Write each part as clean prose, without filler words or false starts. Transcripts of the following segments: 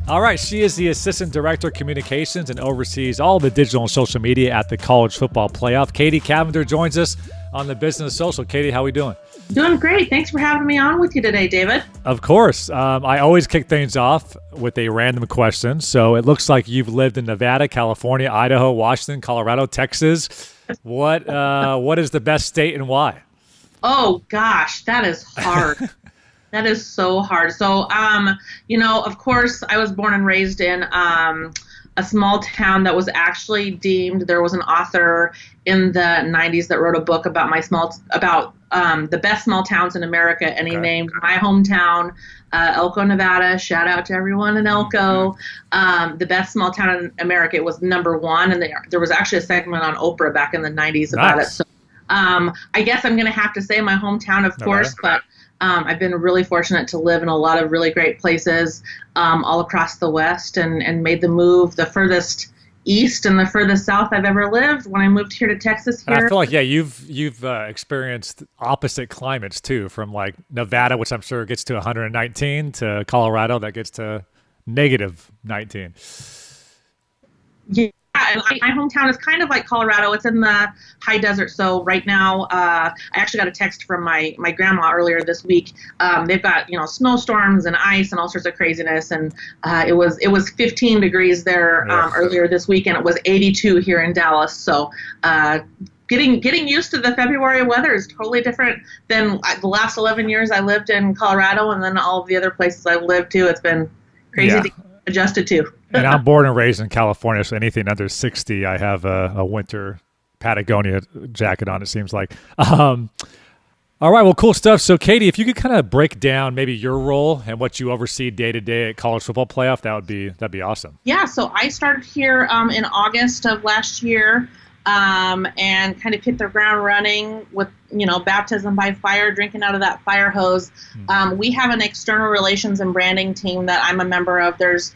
All right, she is the Assistant Director of Communications and oversees all the digital and social media at the College Football Playoff. Katie Cavender joins us on the Business Social. Katie, how are we doing? Doing great. Thanks for having me on with you today, David. Of course. I always kick things off with a random question. So it looks like you've lived in Nevada, California, Idaho, Washington, Colorado, Texas. What is the best state and why? Oh, gosh, that is hard. That is so hard. So, of course, I was born and raised in a small town that was actually deemed. There was an author in the 90s that wrote a book about the best small towns in America, and he named my hometown Elko, Nevada. Shout out to everyone in Elko. The best small town in America. It was number one, and there was actually a segment on Oprah back in the 90s about it. So, I guess I'm going to have to say my hometown, of course, but I've been really fortunate to live in a lot of really great places all across the West, and made the move the furthest east and the furthest south I've ever lived when I moved here to Texas. And I feel like, you've experienced opposite climates too, from like Nevada, which I'm sure gets to 119, to Colorado that gets to negative 19. Yeah. And my hometown is kind of like Colorado. It's in the high desert. So right now, I actually got a text from my grandma earlier this week. They've got snowstorms and ice and all sorts of craziness. And it was 15 degrees there earlier this week, and it was 82 here in Dallas. So getting used to the February weather is totally different than the last 11 years I lived in Colorado, and then all of the other places I've lived too. It's been crazy to get adjusted to. And I'm born and raised in California, so anything under 60, I have a winter Patagonia jacket on, it seems like. All right, well, cool stuff. So, Katie, if you could kind of break down maybe your role and what you oversee day to day at College Football Playoff, that'd be awesome. Yeah, so I started here in August of last year, and kind of hit the ground running with baptism by fire, drinking out of that fire hose. We have an external relations and branding team that I'm a member of. There's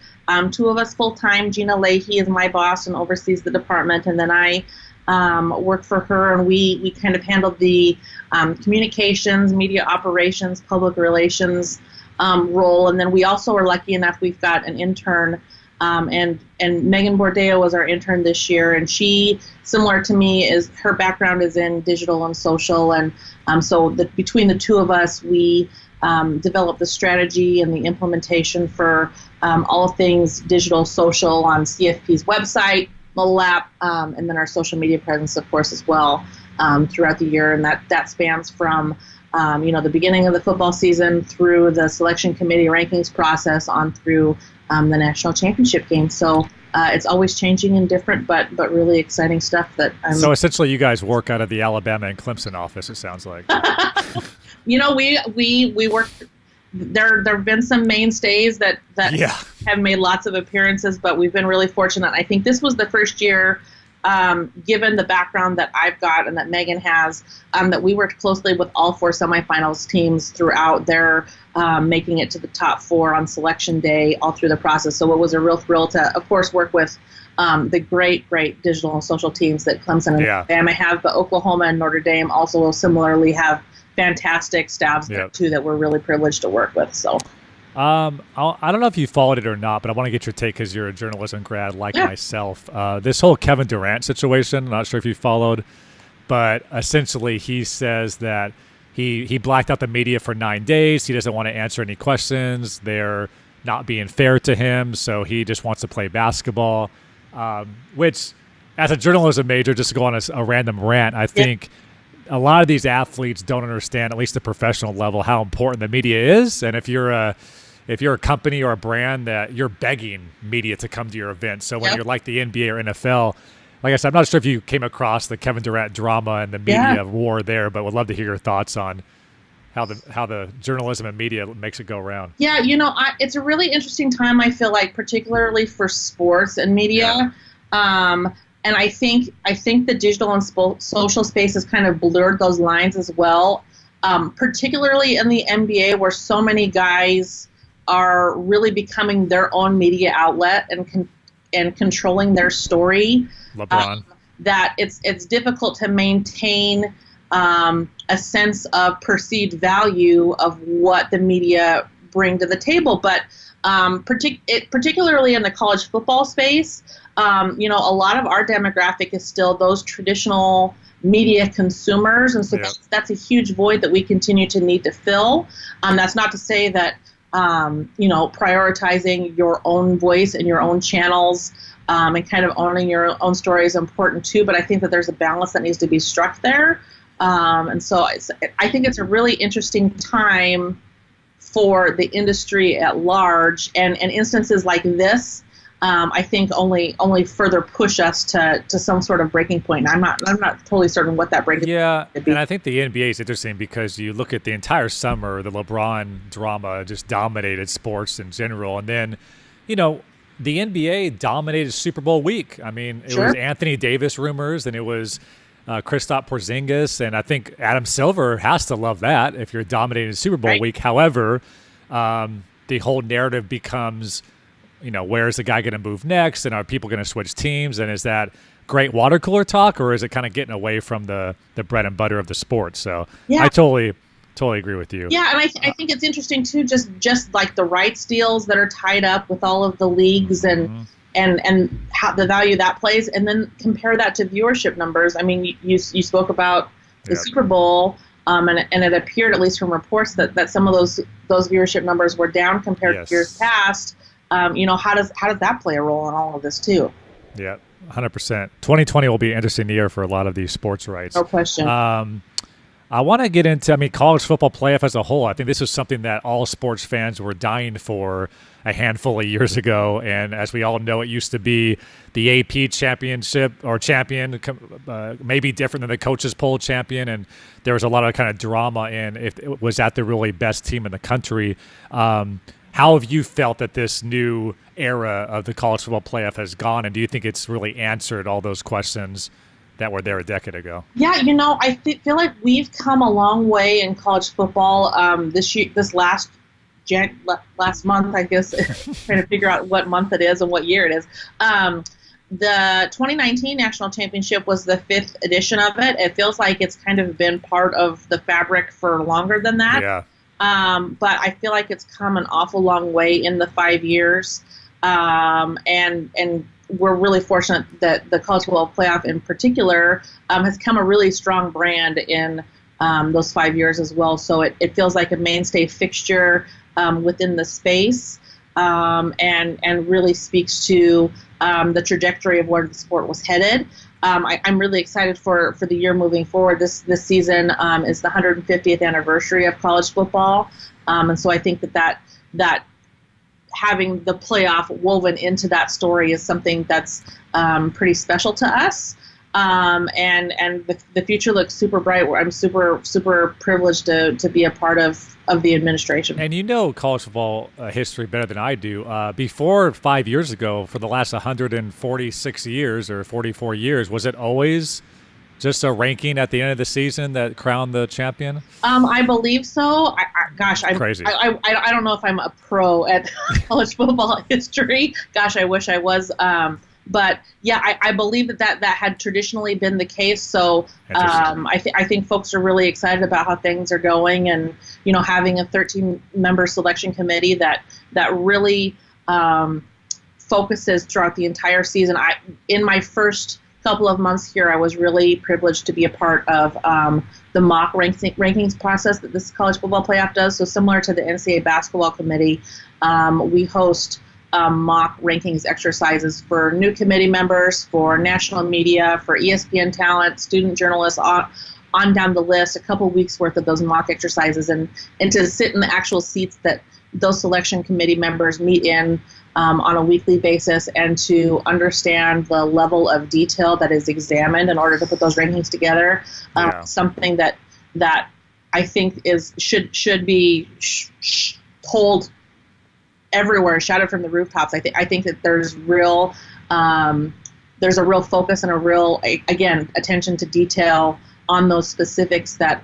two of us full time. Gina Leahy is my boss and oversees the department, and then I work for her, and we kind of handle the communications, media operations, public relations role. And then we also are lucky enough, we've got an intern, and Megan Bordeo was our intern this year, and she, similar to me, her background is in digital and social, and so between the two of us, we develop the strategy and the implementation for all things digital, social on CFP's website, mobile app, and then our social media presence, of course, as well throughout the year. And that spans from the beginning of the football season through the selection committee rankings process on through the national championship game. So it's always changing and different, but really exciting stuff. So essentially, you guys work out of the Alabama and Clemson office, it sounds like. We work. There have been some mainstays that have made lots of appearances, but we've been really fortunate. I think this was the first year, given the background that I've got and that Megan has, that we worked closely with all four semifinals teams throughout their making it to the top four on selection day, all through the process. So it was a real thrill to, of course, work with the great digital and social teams that Clemson and Alabama have, but Oklahoma and Notre Dame also similarly have fantastic staffs there too that we're really privileged to work with. So I don't know if you followed it or not, but I want to get your take because you're a journalism grad like myself. This whole Kevin Durant situation, I'm not sure if you followed, but essentially he says that he blacked out the media for 9 days. He doesn't want to answer any questions. They're not being fair to him, so he just wants to play basketball, which as a journalism major, just to go on a random rant, I think a lot of these athletes don't understand, at least the professional level, how important the media is. And if you're a company or a brand that you're begging media to come to your event. So when you're like the NBA or NFL, like I said, I'm not sure if you came across the Kevin Durant drama and the media war there, but would love to hear your thoughts on how the journalism and media makes it go around. Yeah, it's a really interesting time, I feel like, particularly for sports and media. And I think the digital and social space has kind of blurred those lines as well, particularly in the NBA, where so many guys are really becoming their own media outlet and controlling their story. LeBron. That it's difficult to maintain a sense of perceived value of what the media bring to the table. But particularly in the college football space. A lot of our demographic is still those traditional media consumers, and so that's a huge void that we continue to need to fill. That's not to say that prioritizing your own voice and your own channels and kind of owning your own story is important too, but I think that there's a balance that needs to be struck there. And so I think it's a really interesting time for the industry at large, and instances like this, I think only further push us to some sort of breaking point. And I'm not totally certain what that breaking point would be. And I think the NBA is interesting because you look at the entire summer, the LeBron drama just dominated sports in general, and then, the NBA dominated Super Bowl week. I mean, it was Anthony Davis rumors, and it was Kristaps Porzingis, and I think Adam Silver has to love that if you're dominating Super Bowl week. However, the whole narrative becomes, where is the guy going to move next, and are people going to switch teams, and is that great water cooler talk, or is it kind of getting away from the bread and butter of the sport? So I totally agree with you. Yeah, and I think it's interesting too, just like the rights deals that are tied up with all of the leagues and how the value that plays, and then compare that to viewership numbers. I mean, you spoke about the Super Bowl, and it appeared, at least from reports, that some of those viewership numbers were down compared to years past. How does that play a role in all of this too? Yeah, 100%. 2020 will be an interesting year for a lot of these sports rights. No question. I want to get into, college football playoff as a whole. I think this is something that all sports fans were dying for a handful of years ago. And as we all know, it used to be the AP championship or champion, maybe different than the coaches poll champion. And there was a lot of kind of drama in if it was that the really best team in the country. How have you felt that this new era of the college football playoff has gone? And do you think it's really answered all those questions that were there a decade ago? Yeah, I feel like we've come a long way in college football. This last month, I guess, trying to figure out what month it is and what year it is. The 2019 National Championship was the 5th edition of it. It feels like it's kind of been part of the fabric for longer than that. Yeah. But I feel like it's come an awful long way in the 5 years. And we're really fortunate that the college football playoff in particular has come a really strong brand in those 5 years as well. So it feels like a mainstay fixture within the space, and really speaks to the trajectory of where the sport was headed. I'm really excited for the year moving forward. This season is the 150th anniversary of college football, and so I think that having the playoff woven into that story is something that's pretty special to us. And the future looks super bright. I'm super privileged to be a part of the administration. And college football history better than I do. Before 5 years ago, for the last 146 years or 44 years, was it always just a ranking at the end of the season that crowned the champion? I believe so. I'm crazy. I don't know if I'm a pro at college football history. Gosh, I wish I was. But yeah, I believe that had traditionally been the case. So I think folks are really excited about how things are going, and having a 13-member selection committee that really focuses throughout the entire season. In my first couple of months here, I was really privileged to be a part of the mock rankings process that this college football playoff does. So similar to the NCAA basketball committee, we host mock rankings exercises for new committee members, for national media, for ESPN talent, student journalists, on down the list, a couple weeks worth of those mock exercises, and to sit in the actual seats that those selection committee members meet in on a weekly basis, and to understand the level of detail that is examined in order to put those rankings together. Something that I think should be told everywhere, shouted from the rooftops. I think that there's a real focus and a real, again, attention to detail on those specifics that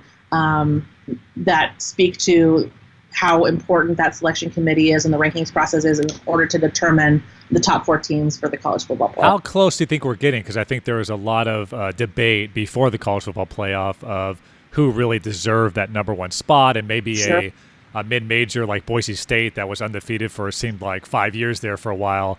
speak to how important that selection committee is and the rankings process is in order to determine the top 4 teams for the college football playoff. How close do you think we're getting? Because I think there was a lot of debate before the college football playoff of who really deserved that number 1 spot, and maybe a mid-major like Boise State that was undefeated for it seemed like 5 years there for a while.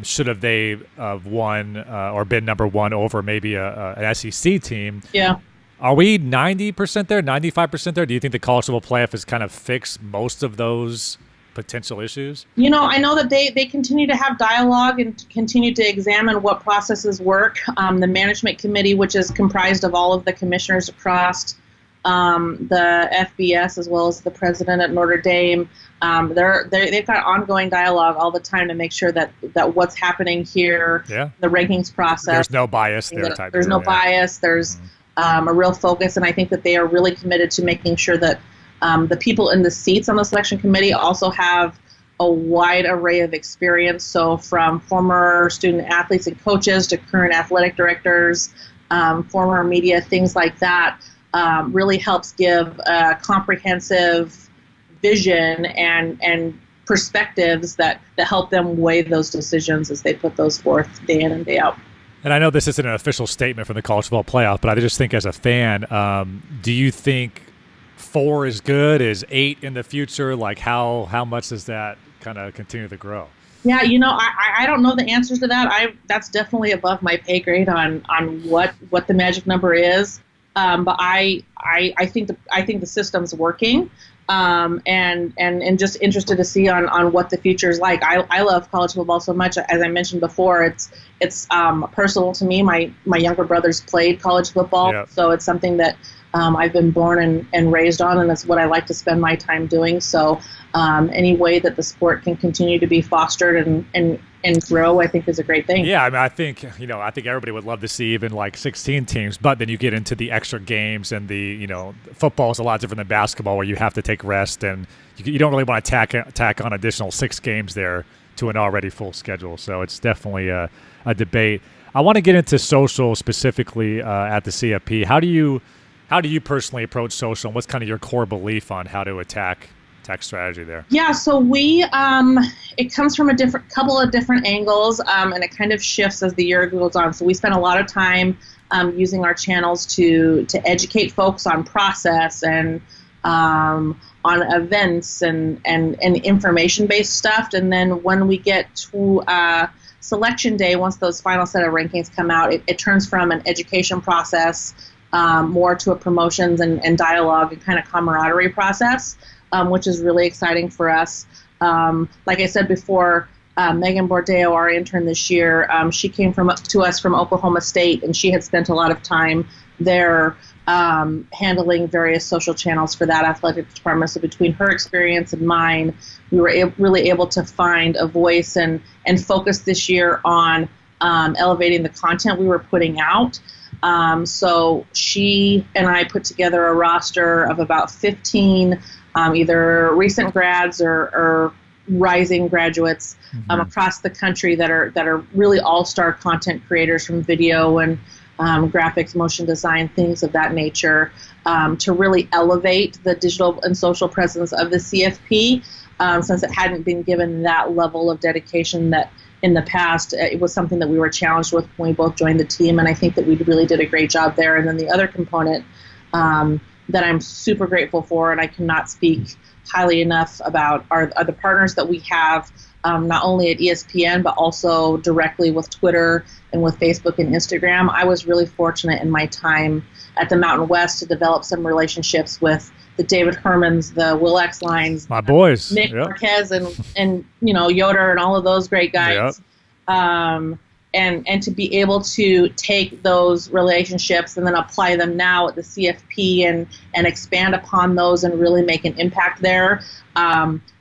Should have they won or been number one over maybe an SEC team? Yeah. Are we 90% there, 95% there? Do you think the college football playoff has kind of fixed most of those potential issues? I know that they continue to have dialogue and continue to examine what processes work. The management committee, which is comprised of all of the commissioners across the FBS as well as the president at Notre Dame, they've got ongoing dialogue all the time to make sure that what's happening here, the rankings process. There's no bias there. There's no bias. There's a real focus, and I think that they are really committed to making sure that the people in the seats on the selection committee also have a wide array of experience. So from former student athletes and coaches to current athletic directors, former media, things like that, really helps give a comprehensive vision and perspectives that help them weigh those decisions as they put those forth day in and day out. And I know this isn't an official statement from the college football playoff, but I just think as a fan, do you think 4 is good? Is 8 in the future? Like how much does that kind of continue to grow? Yeah, I don't know the answers to that. That's definitely above my pay grade on what the magic number is. But I think the system's working. And just interested to see on what the future is like. I love college football so much. As I mentioned before, it's personal to me. My younger brothers played college football, so it's something that I've been born and raised on, and it's what I like to spend my time doing. So any way that the sport can continue to be fostered and grow, I think is a great thing. Yeah, I mean, I think everybody would love to see even like 16 teams, but then you get into the extra games and football is a lot different than basketball where you have to take rest and you don't really want to tack on additional 6 games there to an already full schedule. So it's definitely a debate. I want to get into social specifically at the CFP. How do you personally approach social, and what's kind of your core belief on how to attack strategy there? Yeah, so we it comes from a couple of different angles, and it kind of shifts as the year goes on. So we spend a lot of time using our channels to educate folks on process and on events and information-based stuff. And then when we get to selection day, once those final set of rankings come out, it turns from an education process more to a promotions and dialogue and kind of camaraderie process, which is really exciting for us. Like I said before, Megan Bordeo, our intern this year, she came to us from Oklahoma State, and she had spent a lot of time there handling various social channels for that athletic department. So between her experience and mine, we were really able to find a voice and focus this year on elevating the content we were putting out. So she and I put together a roster of about 15 either recent grads or rising graduates across the country that are really all-star content creators from video and graphics, motion design, things of that nature, to really elevate the digital and social presence of the CFP, since it hadn't been given that level of dedication that in the past. It was something that we were challenged with when we both joined the team, and I think that we really did a great job there. And then the other component that I'm super grateful for, and I cannot speak highly enough about, are the partners that we have, not only at ESPN, but also directly with Twitter and with Facebook and Instagram. I was really fortunate in my time at the Mountain West to develop some relationships with the David Hermans, the Will X Lines, my boys, Nick Marquez, and Yoder and all of those great guys. And to be able to take those relationships and then apply them now at the CFP and expand upon those and really make an impact there.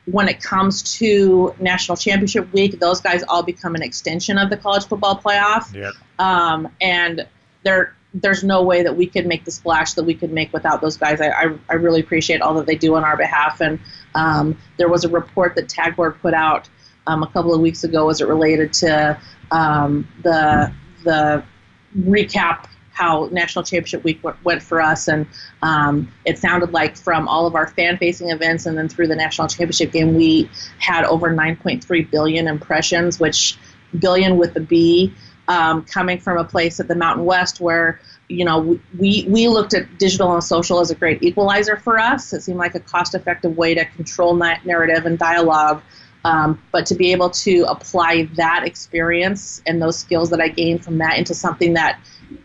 When it comes to National Championship Week, those guys all become an extension of the college football playoff. And there's no way that we could make the splash that we could make without those guys. I really appreciate all that they do on our behalf. And there was a report that Tag Board put out a couple of weeks ago as it related to the recap how National Championship Week went for us, and it sounded like from all of our fan-facing events and then through the National Championship game, we had over 9.3 billion impressions, which billion with the B, coming from a place at the Mountain West where we looked at digital and social as a great equalizer for us. It seemed like a cost-effective way to control narrative and dialogue. But to be able to apply that experience and those skills that I gained from that into something that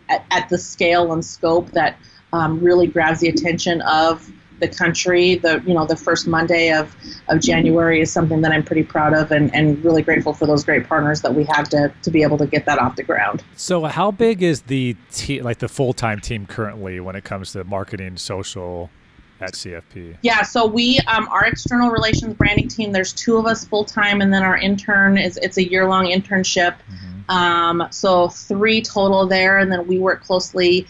at the scale and scope that really grabs the attention of the country, the first Monday of January is something that I'm pretty proud of and really grateful for those great partners that we have to be able to get that off the ground. So how big is the the full-time team currently when it comes to marketing social at CFP? Yeah, so we, our external relations branding team, there's 2 of us full-time, and then our intern, it's a year-long internship. So 3 total there, and then we work closely.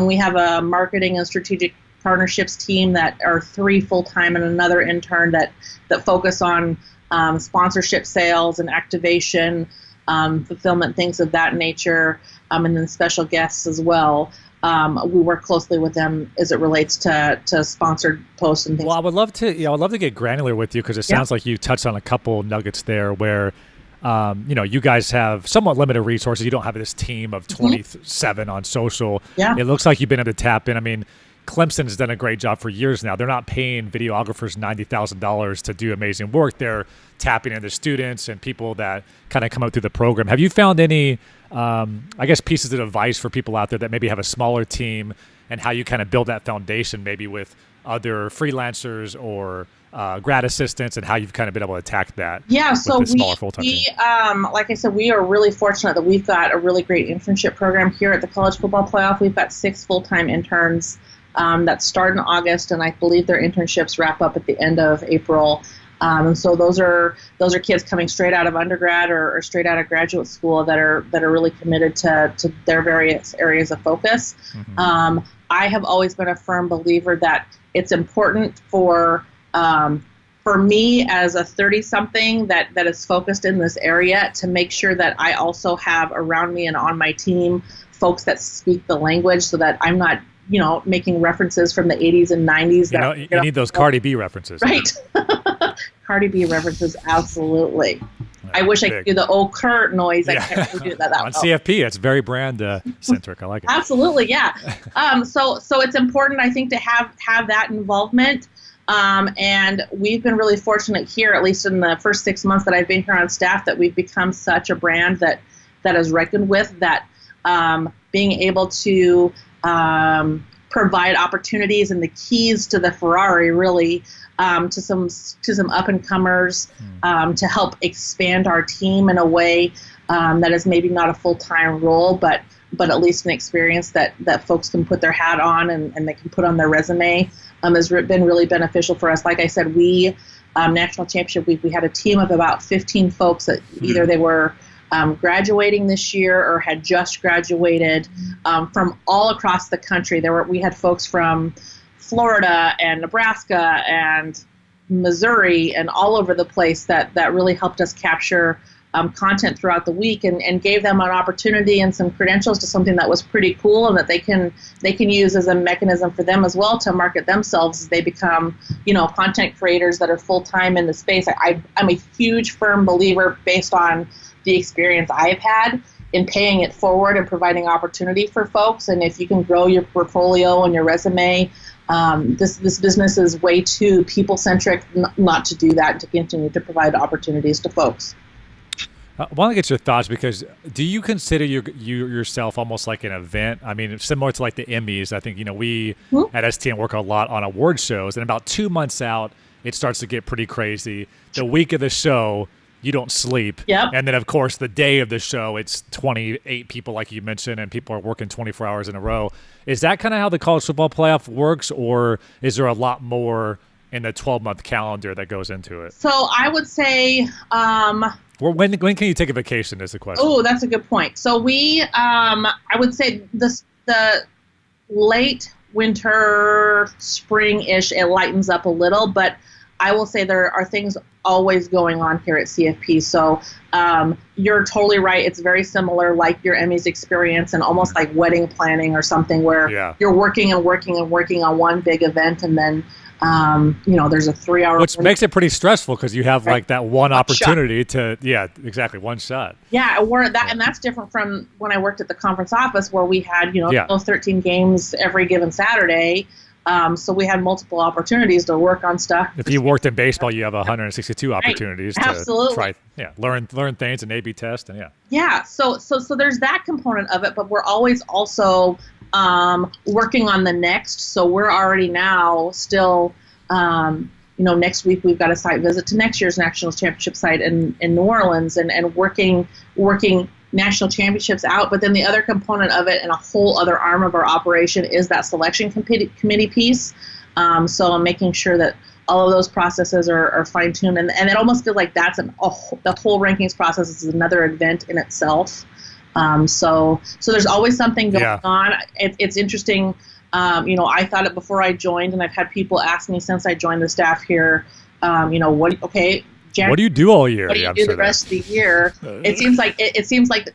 We have a marketing and strategic partnerships team that are 3 full-time and another intern that focus on sponsorship sales and activation, fulfillment, things of that nature, and then special guests as well. We work closely with them as it relates to sponsored posts and things. Well, I would love to get granular with you because it sounds like you touched on a couple nuggets there where, you guys have somewhat limited resources. You don't have this team of 27 on social. Yeah. It looks like you've been able to tap in. I mean, Clemson has done a great job for years now. They're not paying videographers $90,000 to do amazing work. They're tapping into students and people that kind of come up through the program. Have you found any, pieces of advice for people out there that maybe have a smaller team and how you kind of build that foundation maybe with other freelancers or grad assistants and how you've kind of been able to attack that? Yeah, so smaller full-time team? like I said, we are really fortunate that we've got a really great internship program here at the College Football Playoff. We've got 6 full-time interns that start in August, and I believe their internships wrap up at the end of April. And so those are kids coming straight out of undergrad or straight out of graduate school that are really committed to their various areas of focus. I have always been a firm believer that it's important for me as a 30-something that is focused in this area to make sure that I also have around me and on my team folks that speak the language so that I'm not making references from the 80s and 90s. You need those Cardi B references. Right. Cardi B references, absolutely. I wish I could do the "oh Kurt" noise. I can't really do that on CFP. It's very brand centric. I like it. Absolutely, yeah. So it's important, I think, to have that involvement. And we've been really fortunate here, at least in the first 6 months that I've been here on staff, that we've become such a brand that is reckoned with. That being able to provide opportunities and the keys to the Ferrari, really, to some up and comers, to help expand our team in a way that is maybe not a full-time role, but at least an experience that folks can put their hat on and they can put on their resume, has been really beneficial for us. Like I said, we National Championship Week, we had a team of about 15 folks that either they were graduating this year or had just graduated from all across the country. We had folks from Florida and Nebraska and Missouri and all over the place that really helped us capture content throughout the week and gave them an opportunity and some credentials to something that was pretty cool and that they can use as a mechanism for them as well to market themselves as they become content creators that are full-time in the space. I'm a huge firm believer, based on the experience I've had, in paying it forward and providing opportunity for folks. And if you can grow your portfolio and your resume, this business is way too people-centric not to do that and to continue to provide opportunities to folks. I want to get your thoughts, because do you consider yourself almost like an event? I mean, similar to like the Emmys. I think, we at STN work a lot on award shows, and about 2 months out, it starts to get pretty crazy. The week of the show, you don't sleep. Yep. And then, of course, the day of the show, it's 28 people, like you mentioned, and people are working 24 hours in a row. Is that kind of how the college football playoff works, or is there a lot more in the 12-month calendar that goes into it? So I would say... when can you take a vacation is the question. Oh, that's a good point. So we, I would say the late winter, spring-ish, it lightens up a little, but I will say there are things always going on here at CFP. So you're totally right. It's very similar, like your Emmys experience, and almost like wedding planning or something, where you're working and working and working on one big event, and then There's a 3-hour. Which makes it pretty stressful because you have like that one opportunity to, one shot. Yeah, and that's different from when I worked at the conference office where we had, 12, 13 games every given Saturday. So we had multiple opportunities to work on stuff. If you worked in baseball, you have 162 opportunities to try, learn things and A/B test, and Yeah, so there's that component of it, but we're always also working on the next. So we're already now still, next week we've got a site visit to next year's national championship site in New Orleans, and working national championships out. But then the other component of it and a whole other arm of our operation is that selection committee piece. So I'm making sure that all of those processes are fine-tuned, and it almost feels like that's the whole rankings process is another event in itself. So there's always something going on. It's interesting. I thought it before I joined, and I've had people ask me since I joined the staff here, what do you do all year? What do you do the rest of the year? It seems like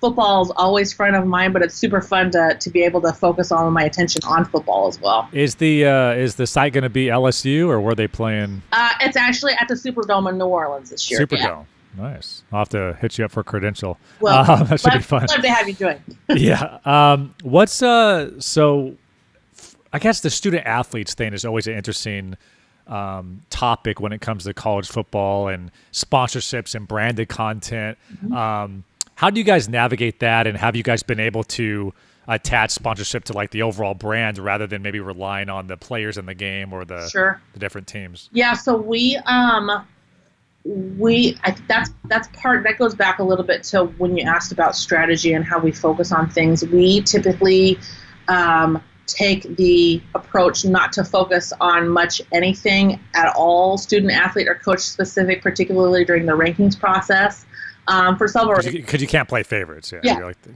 football is always front of mind, but it's super fun to be able to focus all of my attention on football as well. Is the site going to be LSU, or were they playing? It's actually at the Superdome in New Orleans this year. Superdome. Yeah. Nice. I'll have to hit you up for a credential. Well, that should be fun. Love to have you join. Yeah. So I guess the student athletes thing is always an interesting topic when it comes to college football and sponsorships and branded content. Mm-hmm. How do you guys navigate that, and have you guys been able to attach sponsorship to like the overall brand rather than maybe relying on the players in the game or the different teams? Yeah, so I think that's part that goes back a little bit to when you asked about strategy and how we focus on things. We typically take the approach not to focus on much anything at all, student athlete or coach specific, particularly during the rankings process. For several reasons. Because you can't play favorites.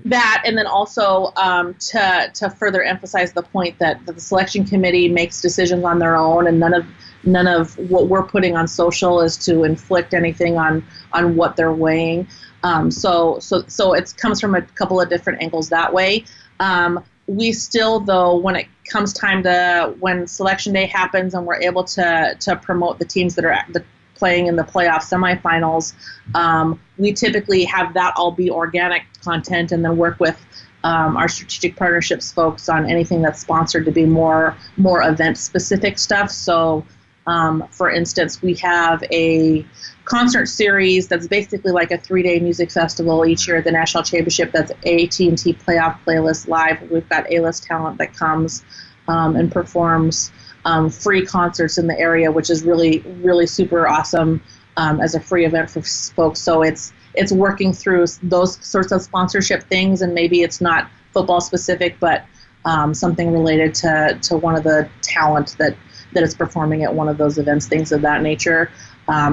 That, and then also to further emphasize the point that the selection committee makes decisions on their own, and none of what we're putting on social is to inflict anything on what they're weighing. So it comes from a couple of different angles that way. We still, though, when it comes time when selection day happens and we're able to promote the teams that are playing in the playoff semifinals, we typically have that all be organic content, and then work with our strategic partnerships folks on anything that's sponsored to be more event specific stuff. So, for instance, we have a concert series that's basically like a 3-day music festival each year at the national championship. That's AT&T Playoff Playlist Live. We've got A-list talent that comes and performs free concerts in the area, which is really, really super awesome as a free event for folks. So it's working through those sorts of sponsorship things, and maybe it's not football specific, but something related to one of the talent that is performing at one of those events, things of that nature.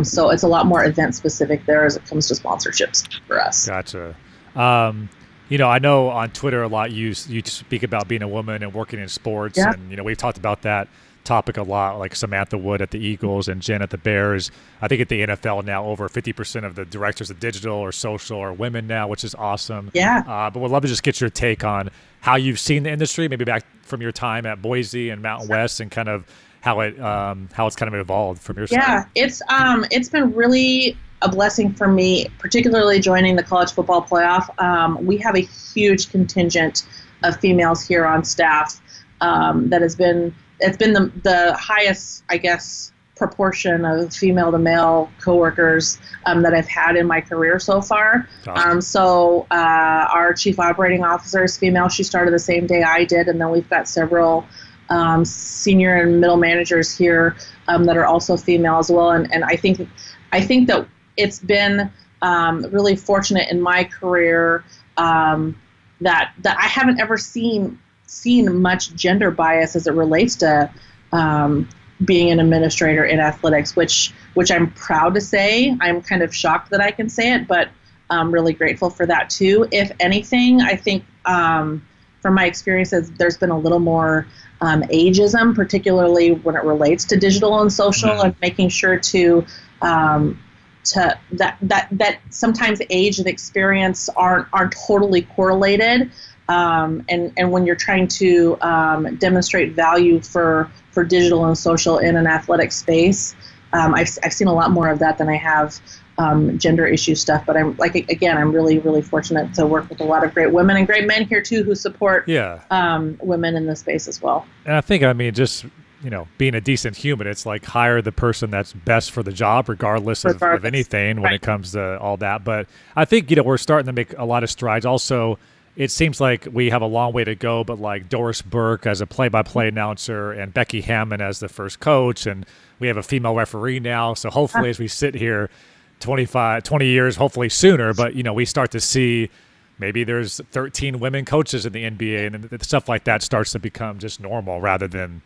So it's a lot more event specific there as it comes to sponsorships for us. Gotcha. I know on Twitter a lot you speak about being a woman and working in sports, and we've talked about that topic a lot, like Samantha Wood at the Eagles and Jen at the Bears. I think at the NFL now over 50% of the directors of digital or social are women now, which is awesome. Yeah. But we'd love to just get your take on how you've seen the industry, maybe back from your time at Boise and Mountain West, and kind of how it's kind of evolved from your side. Yeah, it's been really a blessing for me, particularly joining the college football playoff. We have a huge contingent of females here on staff it's been the highest, I guess, proportion of female to male coworkers that I've had in my career so far. Awesome. Our chief operating officer is female. She started the same day I did, and then we've got several senior and middle managers here that are also female as well. And I think that it's been really fortunate in my career that I haven't ever seen much gender bias as it relates to being an administrator in athletics, which I'm proud to say. I'm kind of shocked that I can say it, but I'm really grateful for that too. If anything, I think from my experiences, there's been a little more ageism, particularly when it relates to digital and social, and making sure that sometimes age and experience aren't totally correlated. and when you're trying to demonstrate value for digital and social in an athletic space, I've seen a lot more of that than I have gender issue stuff. But I'm really, really fortunate to work with a lot of great women and great men here too who support women in this space as well. And I think, just being a decent human, it's like hire the person that's best for the job, regardless. Of anything when it comes to all that. But I think, we're starting to make a lot of strides. Also, it seems like we have a long way to go, but like Doris Burke as a play-by-play announcer and Becky Hammond as the first coach, and we have a female referee now. So hopefully as we sit here 20 years, hopefully sooner, but we start to see maybe there's 13 women coaches in the NBA, and stuff like that starts to become just normal rather than...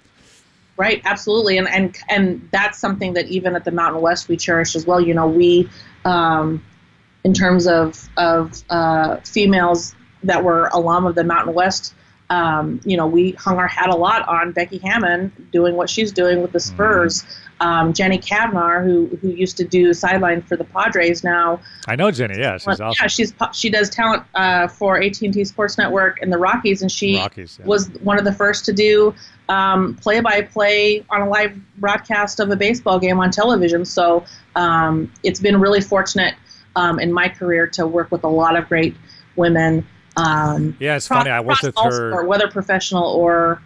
Right, absolutely, and that's something that even at the Mountain West we cherish as well. We, in terms of females that were alum of the Mountain West, we hung our hat a lot on Becky Hammond doing what she's doing with the Spurs. Jenny Cavender, who used to do sideline for the Padres now. I know Jenny, yeah, she's awesome. Yeah, she does talent for AT&T Sports Network and the Rockies, and she was one of the first to do play-by-play on a live broadcast of a baseball game on television. So it's been really fortunate in my career to work with a lot of great women. It's funny. I worked with her, whether professional or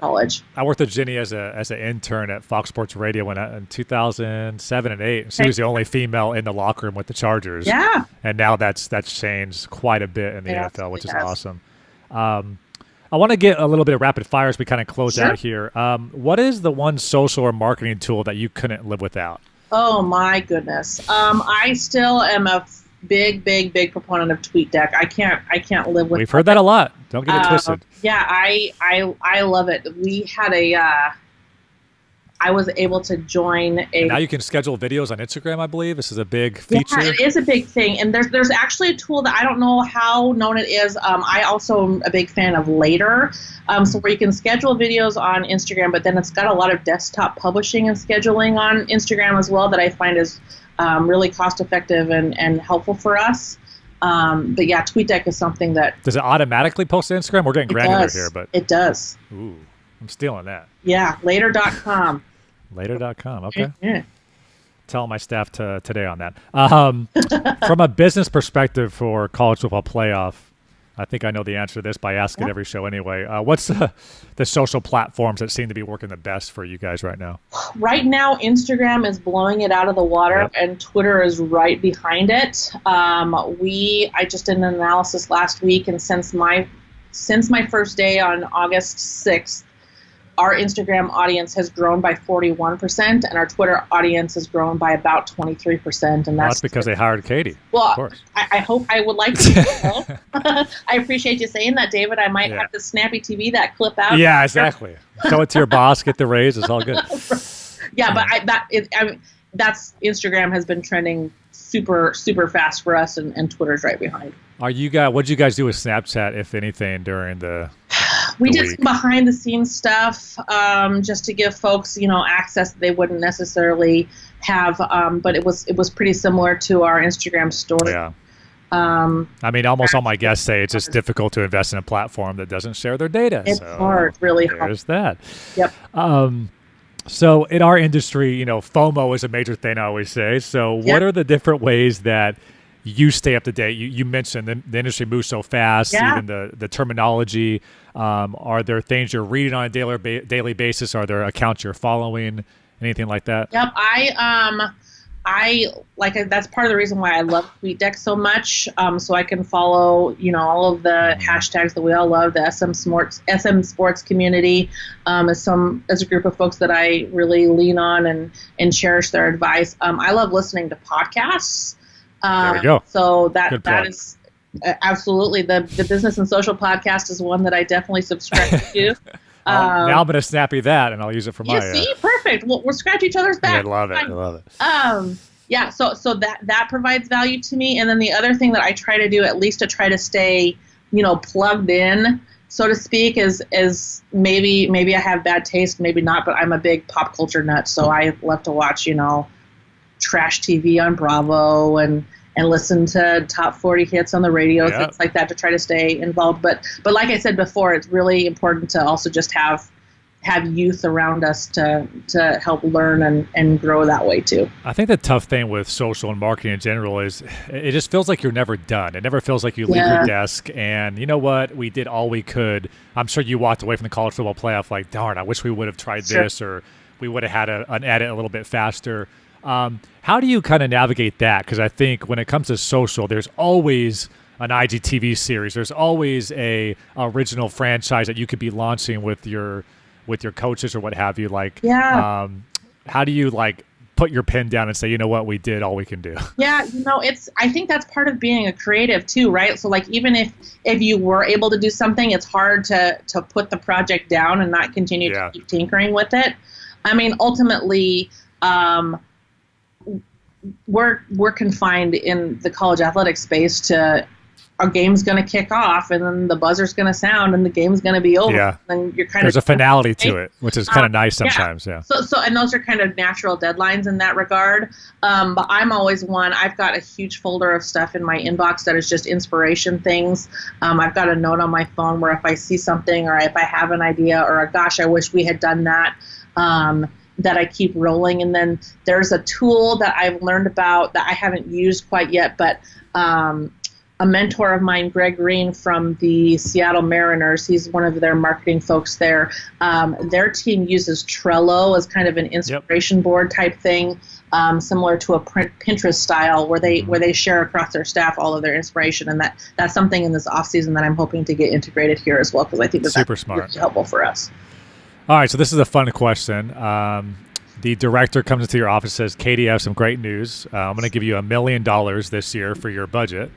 college. I worked with Jenny as an intern at Fox Sports Radio in 2007 and 2008. She was the only female in the locker room with the Chargers. Yeah, and now that's changed quite a bit in the NFL, which is awesome. I want to get a little bit of rapid fire as we kind of close out here. What is the one social or marketing tool that you couldn't live without? Oh my goodness. I still am a big proponent of TweetDeck. I can't live with. We've heard that a lot. Don't get it twisted. Yeah, I love it. We had I was able to join and now you can schedule videos on Instagram, I believe. This is a big feature. Yeah, it is a big thing. And there's actually a tool that I don't know how known it is. I also am a big fan of Later. So where you can schedule videos on Instagram, but then it's got a lot of desktop publishing and scheduling on Instagram as well that I find is really cost effective and helpful for us. But yeah, TweetDeck is something that... Does it automatically post to Instagram? We're getting granular here, but... It does. Ooh, I'm stealing that. Yeah, later.com. Later.com, okay. Yeah. Tell my staff today on that. From a business perspective for college football playoff, I think I know the answer to this by asking every show anyway. What's the social platforms that seem to be working the best for you guys right now? Right now, Instagram is blowing it out of the water, and Twitter is right behind it. I just did an analysis last week, and since my first day on August 6th, our Instagram audience has grown by 41%, and our Twitter audience has grown by about 23%. And that's because they hired Katie. Well, of course. I hope I would like to. I appreciate you saying that, David. I might have to Snappy TV that clip out. Yeah, exactly. Show it to your boss, get the raise. It's all good. Yeah, but that's Instagram has been trending super fast for us, and Twitter's right behind. What did you guys do with Snapchat, if anything, during the? We did some behind the scenes stuff just to give folks, access that they wouldn't necessarily have. But it was pretty similar to our Instagram story. Yeah. Almost all my guests say it's just difficult to invest in a platform that doesn't share their data. It's hard, really hard. There's that. Yep. So in our industry, FOMO is a major thing, I always say. So what are the different ways that you stay up to date? You mentioned the industry moves so fast, even the terminology. Are there things you're reading on a daily basis? Are there accounts you're following? Anything like that? Yep. That's part of the reason why I love TweetDeck so much. So I can follow, all of the hashtags that we all love. The SM Sports community as a group of folks that I really lean on and cherish their advice. I love listening to podcasts. There we go. So that is absolutely the Business and Social podcast is one that I definitely subscribe to. Now I'm going to snappy that, and I'll use it for my... See? Perfect. We'll scratch each other's back. I love it. Yeah, so that provides value to me. And then the other thing that I try to do, at least to try to stay, plugged in, so to speak, is maybe I have bad taste, maybe not, but I'm a big pop culture nut, so I love to watch, trash TV on Bravo and and listen to top 40 hits on the radio, Yep. things like that, to try to stay involved. But like I said before, it's really important to also just have youth around us to help learn and grow that way too. I think the tough thing with social and marketing in general is it just feels like you're never done. It never feels like you leave your desk and you know what, we did all we could. I'm sure you walked away from the college football playoff like, darn, I wish we would have tried this, or we would have had an edit a little bit faster. How do you kind of navigate that? Because I think when it comes to social, there's always an IGTV series. There's always a original franchise that you could be launching with your coaches or what have you. Like, how do you like put your pen down and say, you know what, we did all we can do? Yeah, I think that's part of being a creative too, right? So like, even if you were able to do something, it's hard to put the project down and not continue to keep tinkering with it. I mean, ultimately, we're confined in the college athletic space to a game's going to kick off and then the buzzer's going to sound and the game's going to be over. Yeah. And you're There's a finality to it, which is kind of nice sometimes. Yeah. So, and those are kind of natural deadlines in that regard. But I'm always I've got a huge folder of stuff in my inbox that is just inspiration things. I've got a note on my phone where if I see something or if I have an idea or gosh, I wish we had done that, that I keep rolling. And then there's a tool that I've learned about that I haven't used quite yet, but a mentor of mine, Greg Green from the Seattle Mariners, he's one of their marketing folks there. Their team uses Trello as kind of an inspiration board type thing, similar to a Pinterest style where they share across their staff all of their inspiration. And that's something in this off season that I'm hoping to get integrated here as well, because I think that's super smart, really helpful for us. All right, so this is a fun question. The director comes into your office and says, Katie, I have some great news. I'm going to give you $1 million this year for your budget.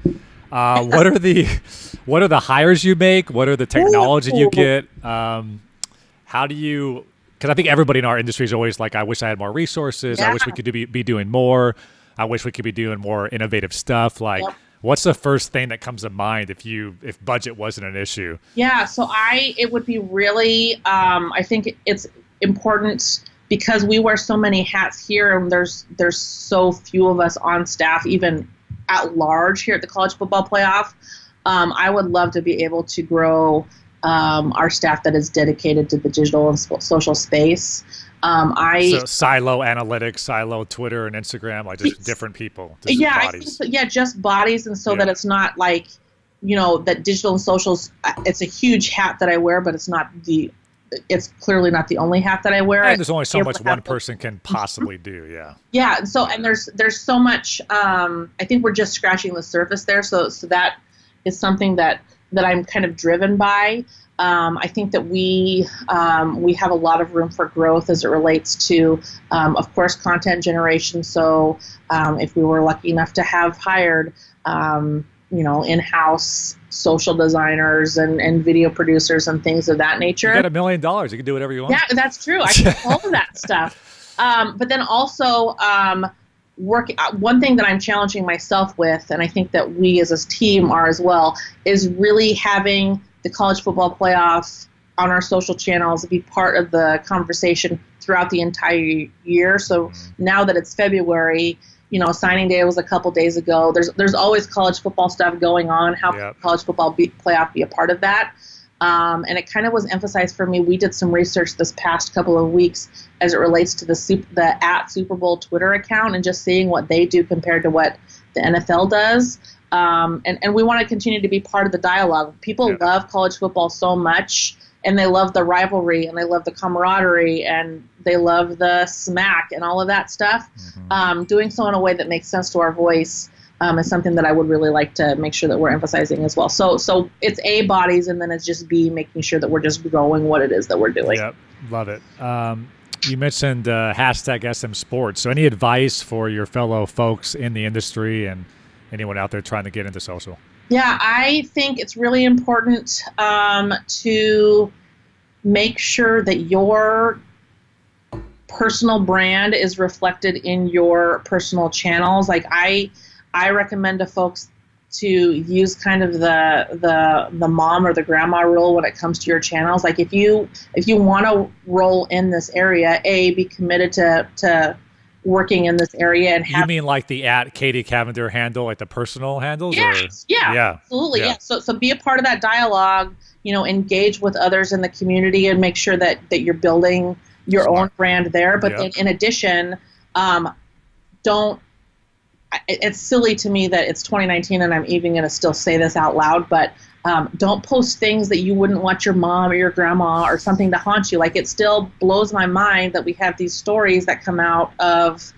What are the hires you make? What are the technology you get? How do you, because I think everybody in our industry is always like, I wish I had more resources. I wish we could be doing more. I wish we could be doing more innovative stuff. Like, what's the first thing that comes to mind if budget wasn't an issue? Yeah, so it would be really, I think it's important because we wear so many hats here and there's so few of us on staff, even at large here at the college football playoff. I would love to be able to grow our staff that is dedicated to the digital and social space. So silo analytics, silo Twitter and Instagram, like just different people. Just bodies. Just bodies. And so that it's not like, that digital and socials, it's a huge hat that I wear, but it's clearly not the only hat that I wear. And there's only so much one person can possibly do. Yeah. Yeah. So, and there's so much, I think we're just scratching the surface there. So that is something that I'm kind of driven by. I think that we have a lot of room for growth as it relates to, of course, content generation. So if we were lucky enough to have hired, in-house social designers and video producers and things of that nature. You got $1 million. You can do whatever you want. Yeah, that's true. I can do all of that stuff. But then also one thing that I'm challenging myself with, and I think that we as a team are as well, is really having the college football playoff on our social channels be part of the conversation throughout the entire year. So now that it's February, signing day was a couple days ago. There's always college football stuff going on. How can college football playoff be a part of that? And it kind of was emphasized for me. We did some research this past couple of weeks as it relates to the @Super Bowl Twitter account and just seeing what they do compared to what the NFL does. And we want to continue to be part of the dialogue. People love college football so much, and they love the rivalry, and they love the camaraderie, and they love the smack and all of that stuff. Doing so in a way that makes sense to our voice is something that I would really like to make sure that we're emphasizing as well. So it's A, bodies, and then it's just B, making sure that we're just growing what it is that we're doing. Yep, love it. You mentioned hashtag SM Sports. So any advice for your fellow folks in the industry and anyone out there trying to get into social? Yeah, I think it's really important to make sure that your personal brand is reflected in your personal channels. Like I recommend to folks to use kind of the mom or the grandma rule when it comes to your channels. Like if you want to roll in this area, A, be committed to working in this area and You mean like the at Katie Cavender handle, like the personal handles? Yes, Or? yeah, absolutely, yeah. So be a part of that dialogue. Engage with others in the community and make sure that you're building your own brand there. But then in addition, don't. It's silly to me that it's 2019 and I'm even going to still say this out loud, but don't post things that you wouldn't want your mom or your grandma or something to haunt you. Like, it still blows my mind that we have these stories that come out of,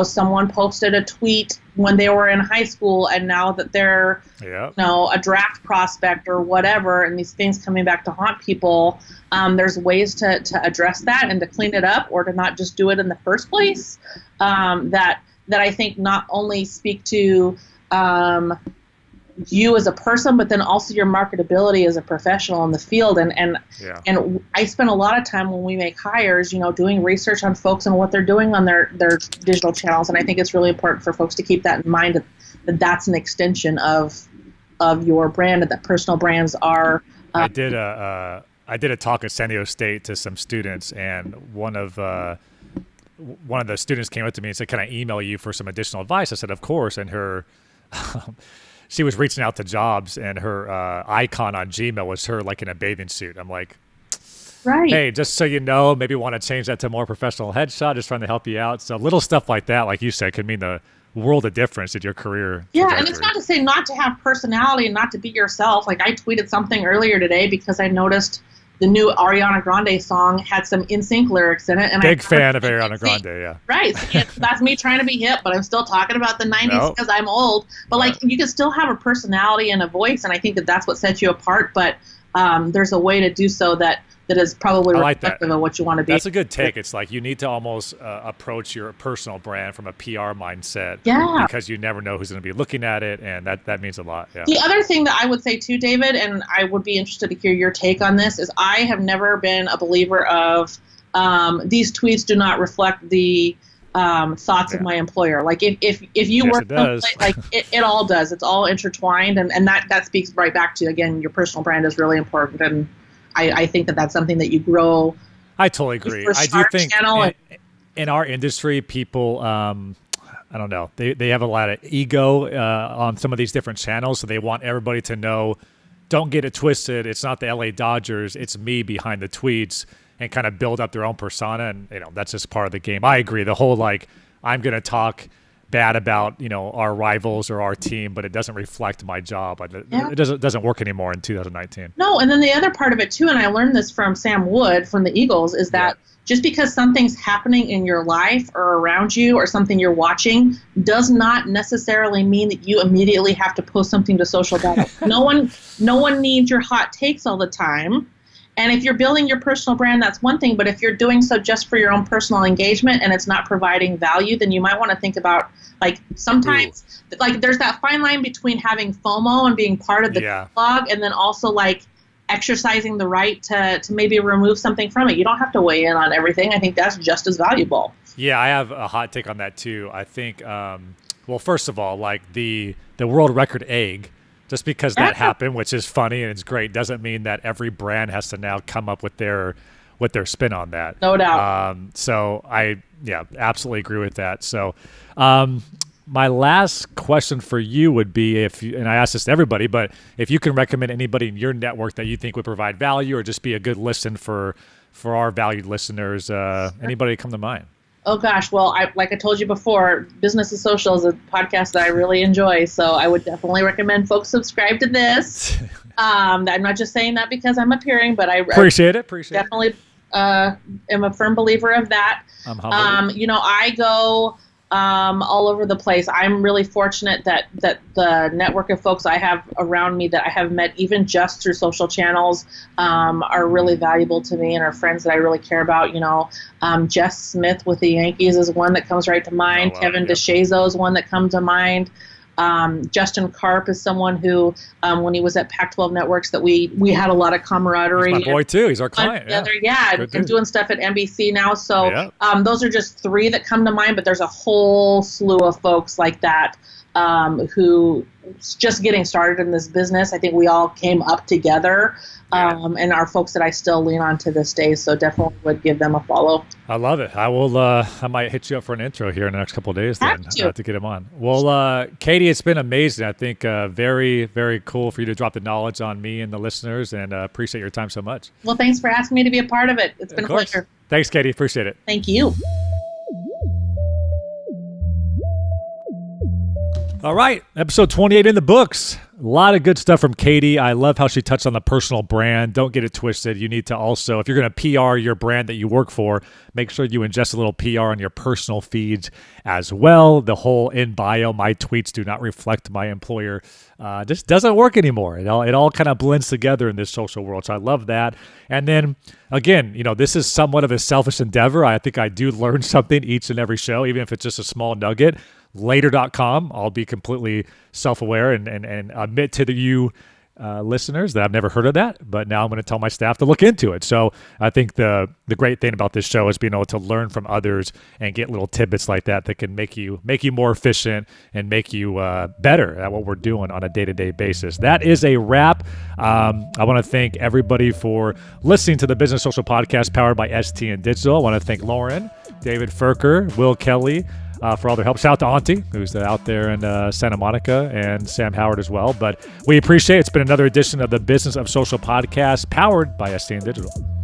someone posted a tweet when they were in high school and now that they're, a draft prospect or whatever, and these things coming back to haunt people. There's ways to address that and to clean it up, or to not just do it in the first place. That I think not only speak to you as a person, but then also your marketability as a professional in the field. And I spend a lot of time when we make hires, doing research on folks and what they're doing on their digital channels. And I think it's really important for folks to keep that in mind, that that's an extension of your brand, and that personal brands are. I did a talk at San Diego State to some students, and one of the students came up to me and said, "Can I email you for some additional advice?" I said, "Of course." And her, she was reaching out to jobs, and her icon on Gmail was her like in a bathing suit. I'm like, right. Hey, just so you know, maybe want to change that to a more professional headshot. Just trying to help you out. So little stuff like that, like you said, could mean the world of difference in your career. Yeah, and it's not to say not to have personality and not to be yourself. Like, I tweeted something earlier today because I noticed the new Ariana Grande song had some NSYNC lyrics in it. And Big fan of Ariana Grande, yeah. Right. So that's me trying to be hip, but I'm still talking about the 90s because I'm old. But, like, you can still have a personality and a voice, and I think that's what sets you apart. But there's a way to do so that is probably reflective of what you want to be. That's a good take. It's like you need to almost approach your personal brand from a PR mindset. Yeah. Because you never know who's going to be looking at it, and that means a lot. Yeah. The other thing that I would say too, David, and I would be interested to hear your take on this, is I have never been a believer of these tweets do not reflect the thoughts of my employer. Like, if you work someplace, like it all does. It's all intertwined, and that speaks right back to, again, your personal brand is really important, and I think that's something that you grow. I totally agree. I do think in our industry, people, I don't know, they have a lot of ego on some of these different channels, so they want everybody to know, don't get it twisted, it's not the LA Dodgers, it's me behind the tweets, and kind of build up their own persona, and that's just part of the game. I agree. The whole, like, I'm going to talk bad about our rivals or our team, but it doesn't reflect my job. It doesn't work anymore in 2019. No, and then the other part of it too, and I learned this from Sam Wood from the Eagles, is that just because something's happening in your life or around you or something you're watching does not necessarily mean that you immediately have to post something to social media. No one needs your hot takes all the time. And if you're building your personal brand, that's one thing. But if you're doing so just for your own personal engagement and it's not providing value, then you might want to think about, like, sometimes, like, there's that fine line between having FOMO and being part of the blog, and then also, like, exercising the right to maybe remove something from it. You don't have to weigh in on everything. I think that's just as valuable. Yeah, I have a hot take on that too. I think, well, first of all, like the world record egg, just because that happened, which is funny and it's great, doesn't mean that every brand has to now come up with their spin on that. No doubt. So I absolutely agree with that. So my last question for you would be, and I ask this to everybody, but if you can recommend anybody in your network that you think would provide value or just be a good listen for our valued listeners, anybody come to mind? Oh, gosh. Well, like I told you before, Business is Social is a podcast that I really enjoy, so I would definitely recommend folks subscribe to this. I'm not just saying that because I'm appearing, but I appreciate it. Definitely am a firm believer of that. I'm humbled. I go all over the place. I'm really fortunate that the network of folks I have around me that I have met even just through social channels are really valuable to me and are friends that I really care about. Jess Smith with the Yankees is one that comes right to mind. Kevin DeShazo is one that comes to mind. Justin Karp is someone who, when he was at Pac-12 Networks, that we had a lot of camaraderie. He's my boy too. He's our client. And doing stuff at NBC now. So those are just three that come to mind, but there's a whole slew of folks like that who just getting started in this business. I think we all came up together, and are folks that I still lean on to this day. So definitely would give them a follow. I love it. I will. I might hit you up for an intro here in the next couple of days then to get him on. Well, Katie, it's been amazing. I think very, very cool for you to drop the knowledge on me and the listeners, and appreciate your time so much. Well, thanks for asking me to be a part of it. It's been a pleasure. Thanks, Katie. Appreciate it. Thank you. All right, episode 28 in the books. A lot of good stuff from Katie. I love how she touched on the personal brand. Don't get it twisted. You need to also, if you're going to PR your brand that you work for, make sure you ingest a little PR on your personal feeds as well. The whole in bio, my tweets do not reflect my employer, just doesn't work anymore. It all kind of blends together in this social world. So I love that. And then again, this is somewhat of a selfish endeavor. I think I do learn something each and every show, even if it's just a small nugget. Later.com, I'll be completely self-aware and admit to you listeners that I've never heard of that, but now I'm going to tell my staff to look into it. So I think the great thing about this show is being able to learn from others and get little tidbits like that can make you more efficient and make you better at what we're doing on a day-to-day basis. That is a wrap. I want to thank everybody for listening to the Business Social Podcast powered by ST and Digital. I want to thank Lauren, David Ferker, Will Kelly, for all their help. Shout out to Auntie, who's out there in Santa Monica, and Sam Howard as well. But we appreciate it. It's been another edition of the Business of Social Podcast powered by ST and Digital.